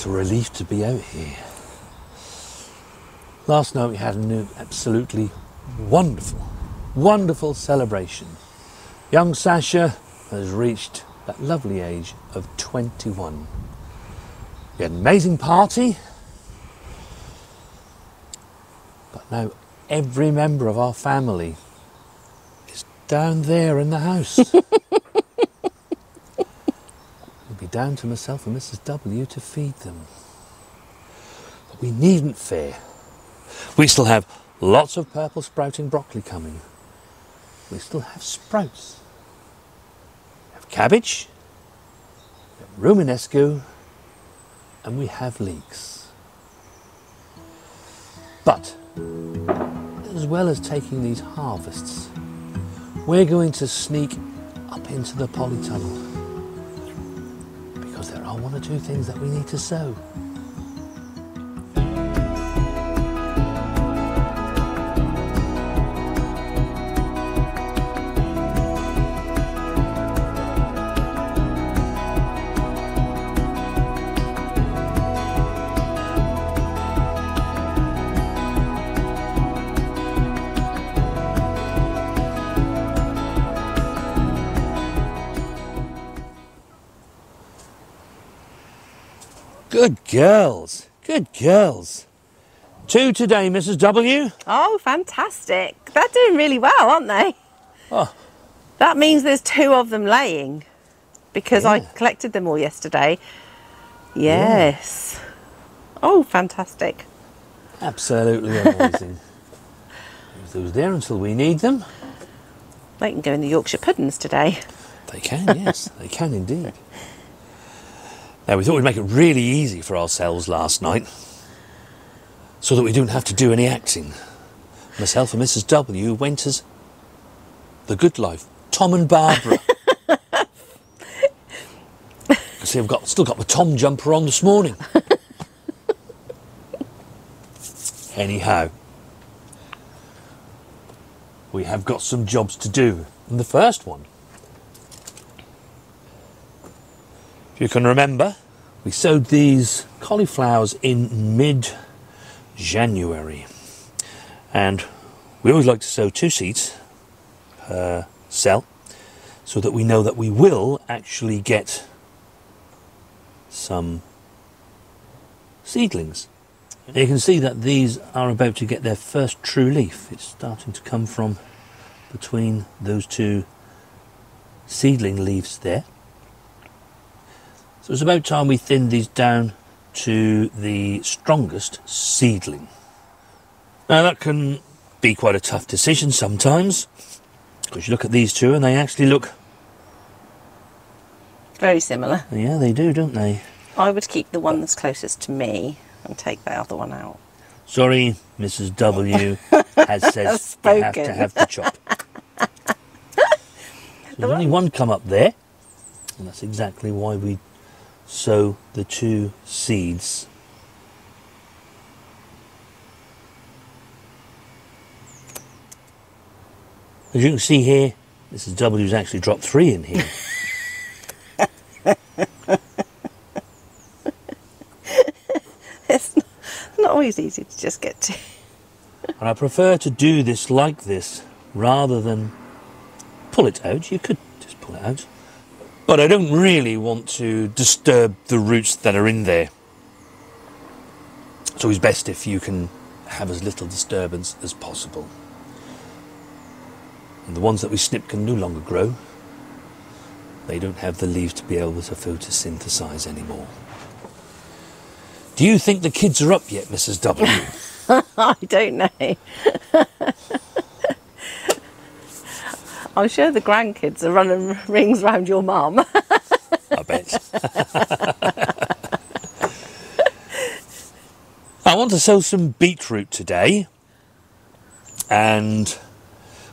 It's a relief to be out here. Last night we had an absolutely wonderful celebration. Young Sasha has reached that lovely age of 21. We had an amazing party, but now every member of our family is down there in the house. It'll be down to myself and Mrs. W to feed them. But we needn't fear. We still have lots of purple sprouting broccoli coming. We still have sprouts. We have cabbage, we have Romanesco, and we have leeks. But as well as taking these harvests, we're going to sneak up into the polytunnel because there are one or two things that we need to sow. Good girls, good girls. 2 today, Mrs. W. Oh, fantastic. They're doing really well, aren't they? Oh. That means there's 2 of them laying because Yeah. I collected them all yesterday. Yes. Yeah. Oh, fantastic. Absolutely amazing. Leave those there until we need them. They can go in the Yorkshire puddings today. They can, yes, they can indeed. Now, we thought we'd make it really easy for ourselves last night so that we don't have to do any acting. Myself and Mrs. W went as the good life, Tom and Barbara. See, I've still got my Tom jumper on this morning. Anyhow, we have got some jobs to do. And the first one, if you can remember, we sowed these cauliflowers in mid-January. And we always like to sow 2 seeds per cell so that we know that we will actually get some seedlings. And you can see that these are about to get their first true leaf. It's starting to come from between those 2 seedling leaves there. So it's about time we thinned these down to the strongest seedling. Now that can be quite a tough decision sometimes, because you look at these 2 and they actually look very similar. Yeah, they do, don't they? I would keep the one that's closest to me and take the other one out. Sorry, Mrs. W has said you have to have the chop. So there's only one come up there, and that's exactly why we sow the 2 seeds. As you can see here, Mrs. W's actually dropped 3 in here. It's not always easy to just get to. And I prefer to do this like this rather than pull it out. You could just pull it out. But I don't really want to disturb the roots that are in there. It's always best if you can have as little disturbance as possible. And the ones that we snip can no longer grow. They don't have the leaves to be able to photosynthesize anymore. Do you think the kids are up yet, Mrs. W? I don't know. I'm sure the grandkids are running rings round your mum. I bet. I want to sow some beetroot today. And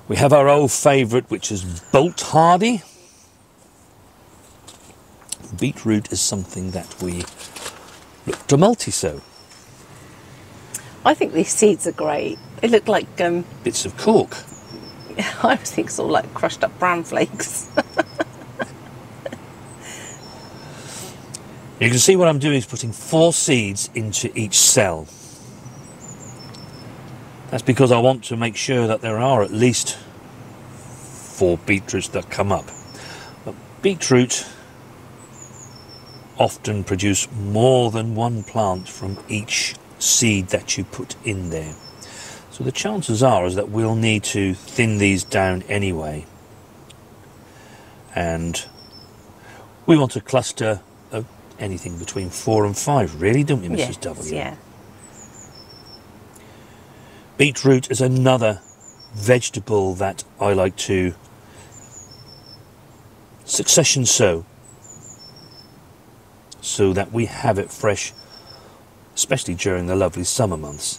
we have our old favourite, which is Bolt Hardy. Beetroot is something that we look to multi-sow. I think these seeds are great. They look like bits of cork. I think it's all like crushed up bran flakes. You can see what I'm doing is putting 4 seeds into each cell. That's because I want to make sure that there are at least 4 beetroots that come up. But beetroot often produce more than one plant from each seed that you put in there. So the chances are is that we'll need to thin these down anyway. And we want a cluster of anything between 4 and 5, really, don't we, Mrs. Yes, W? yeah. Beetroot is another vegetable that I like to succession sow, so that we have it fresh, especially during the lovely summer months.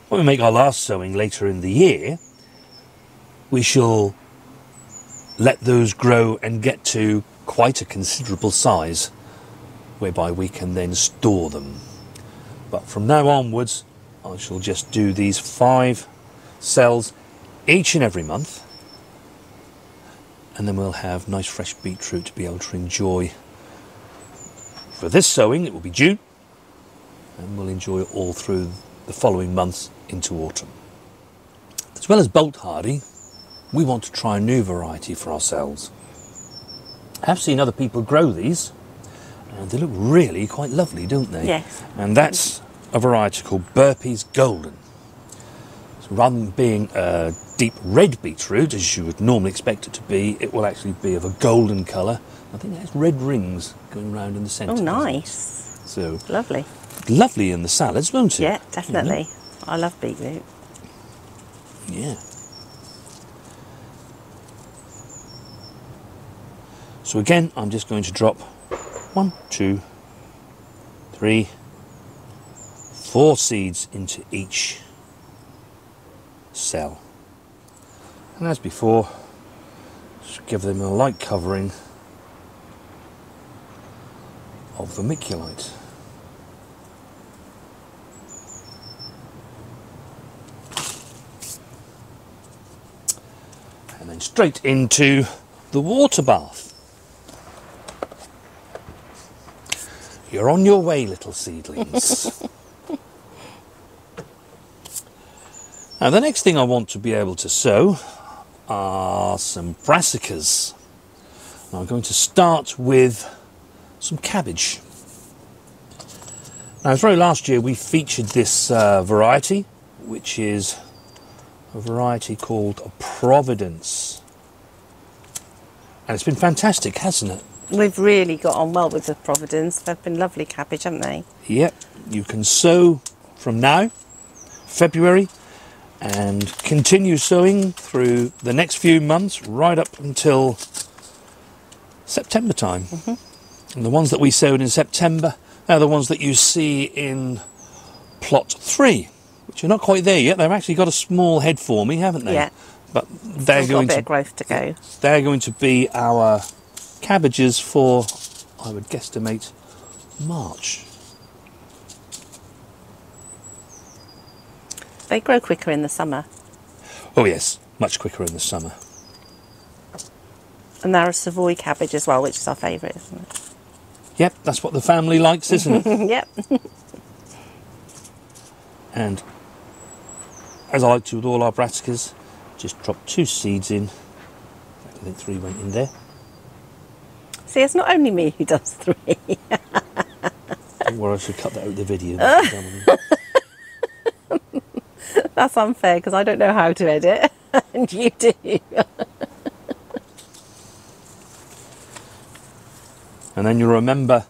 When we make our last sowing later in the year, we shall let those grow and get to quite a considerable size, whereby we can then store them. But from now onwards, I shall just do these 5 cells each and every month, and then we'll have nice fresh beetroot to be able to enjoy. For this sowing, it will be June, and we'll enjoy it all through the following months into autumn. As well as bolt hardy, we want to try a new variety for ourselves. I have seen other people grow these, and they look really quite lovely, don't they? Yes. And that's a variety called Burpee's Golden. So rather than being a deep red beetroot, as you would normally expect it to be, it will actually be of a golden colour. I think it has red rings going round in the centre. Oh, nice. So Lovely. lovely in the salads, won't it? Yeah, definitely. I love beetroot. Yeah. So again, I'm just going to drop 1, 2, 3, 4 seeds into each cell. And as before, just give them a light covering of vermiculite. And then straight into the water bath. You're on your way, little seedlings. Now the next thing I want to be able to sow are some brassicas. Now, I'm going to start with some cabbage. Now, through last year we featured this variety, which is a variety called Providence. And it's been fantastic, hasn't it? We've really got on well with the Providence. They've been lovely cabbage, haven't they? Yep, you can sow from now, February, and continue sowing through the next few months, right up until September time. And the ones that we sowed in September are the ones that you see in plot 3, which are not quite there yet. They've actually got a small head forming, haven't they? Yeah. But they're Still got a bit of growth to go. They're going to be our cabbages for, I would guesstimate, March. They grow quicker in the summer. Oh yes, much quicker in the summer. And they're a Savoy cabbage as well, which is our favourite, isn't it? Yep, that's what the family likes, isn't it? Yep. And as I like to with all our brassicas, just drop 2 seeds in. In fact, I think 3 went in there. See, it's not only me who does 3. Don't worry, I should cut that out of the video. That's unfair because I don't know how to edit, and you do. And then you'll remember,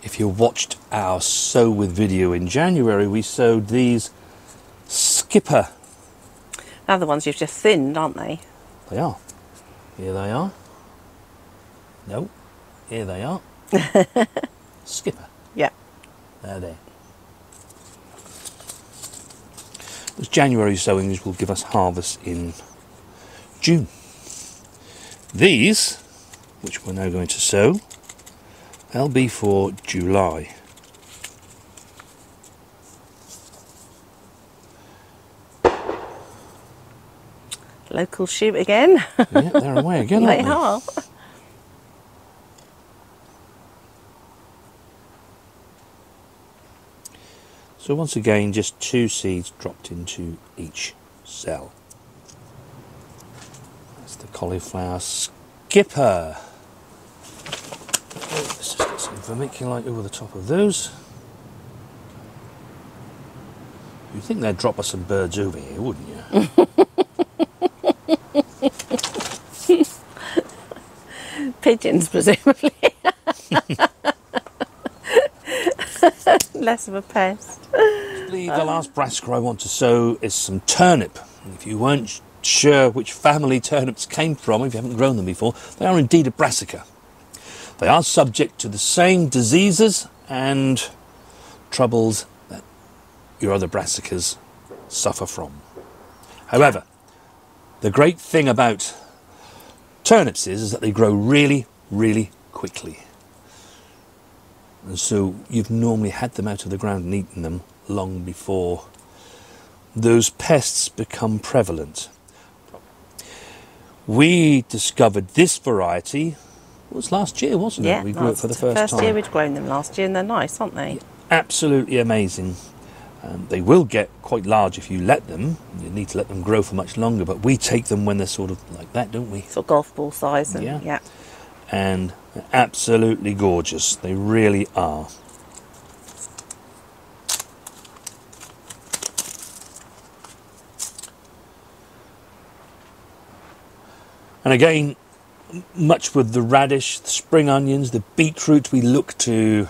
if you watched our sow with video in January, we sowed these skipper. They're the ones you've just thinned, aren't they? They are. Here they are. No, here they are. Skipper. Yep. They're there. Those January sowings will give us harvest in June. These, which we're now going to sow, they'll be for July. Local shoot again. Yeah, they're away again, aren't They they? are. So once again, just 2 seeds dropped into each cell. That's the cauliflower skipper. Let's just get some vermiculite over the top of those. You'd think they'd drop us some birds over here, wouldn't you? Pigeons, presumably. Less of a pest. The last brassica I want to sow is some turnip. And if you weren't sure which family turnips came from, if you haven't grown them before, they are indeed a brassica. They are subject to the same diseases and troubles that your other brassicas suffer from. However, the great thing about turnips is that they grow really, really quickly. And so you've normally had them out of the ground and eaten them long before those pests become prevalent. We discovered this variety, it was last year, wasn't it? We grew it for the first time. First year we'd grown them last year, and they're nice, aren't they? Absolutely amazing. They will get quite large if you let them. You need to let them grow for much longer, but we take them when they're sort of like that, don't we? Sort of golf ball size. And, yeah. And they're absolutely gorgeous. They really are. And again, much with the radish, the spring onions, the beetroot, we look to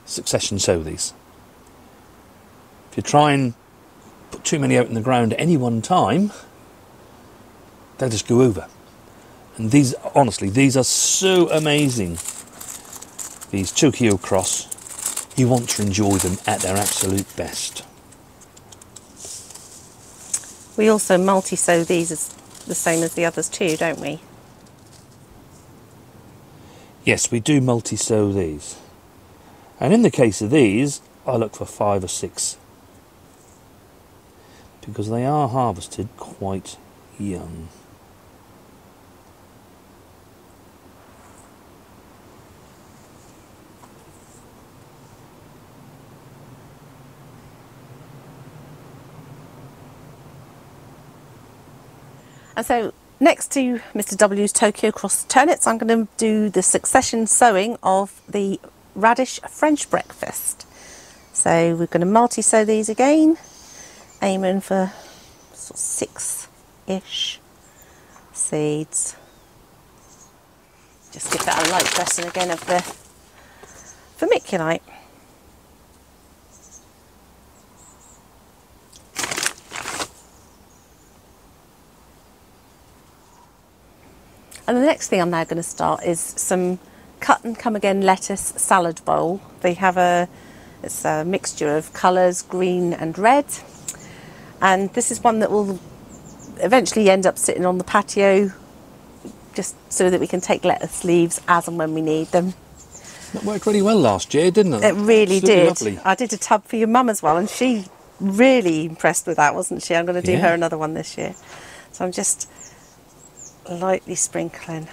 succession sow these. If you try and put too many out in the ground at any one time, they'll just go over. And these, honestly, these are so amazing. These Tokyo Cross, you want to enjoy them at their absolute best. We also multi-sow these as the same as the others too, don't we? Yes, we do multi-sow these. And in the case of these, I look for 5 or 6. Because they are harvested quite young. And so next to Mr. W's Tokyo Cross turnips, I'm going to do the succession sowing of the radish French breakfast. So we're going to multi-sow these again, aiming for sort of 6-ish seeds. Just give that a light pressing again of the vermiculite. And the next thing I'm now going to start is some cut and come again lettuce salad bowl. They have it's a mixture of colours, green and red. And this is one that will eventually end up sitting on the patio, just so that we can take lettuce leaves as and when we need them. That worked really well last year, didn't it? It really Absolutely did. Lovely. I did a tub for your mum as well, and she really impressed with that, wasn't she? I'm going to do her another one this year. So I'm just lightly sprinkling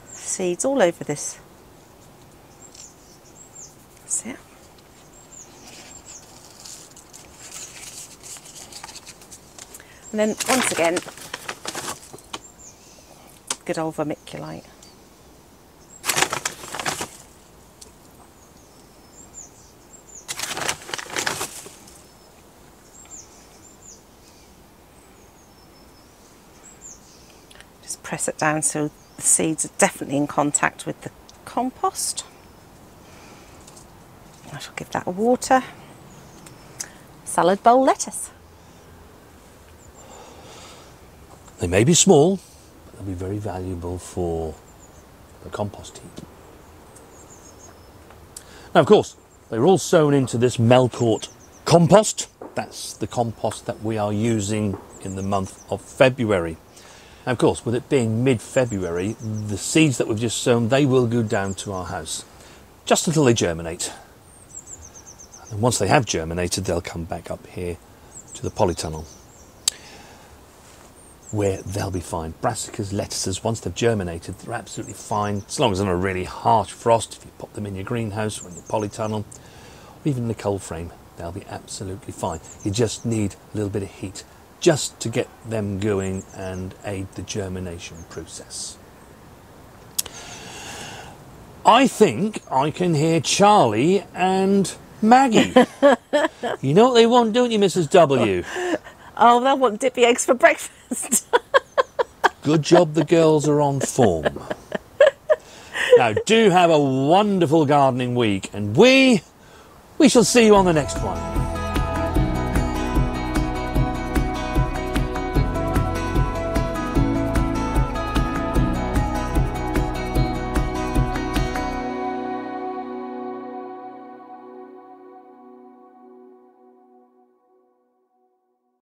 seeds all over this. That's it. And then once again, good old vermiculite. Just press it down so the seeds are definitely in contact with the compost. I shall give that a water. Salad bowl lettuce. They may be small, but they'll be very valuable for the compost heap. Now, of course, they're all sown into this Melcourt compost. That's the compost that we are using in the month of February. Now, of course, with it being mid-February, the seeds that we've just sown, they will go down to our house, just until they germinate. And once they have germinated, they'll come back up here to the polytunnel, where they'll be fine. Brassicas, lettuces, once they've germinated, they're absolutely fine, as long as they're not a really harsh frost. If you pop them in your greenhouse or in your polytunnel, or even in the cold frame, they'll be absolutely fine. You just need a little bit of heat just to get them going and aid the germination process. I think I can hear Charlie and Maggie. You know what they want, don't you, Mrs. W? Oh, they'll want dippy eggs for breakfast. Good job the girls are on form. Now, do have a wonderful gardening week, and we shall see you on the next one.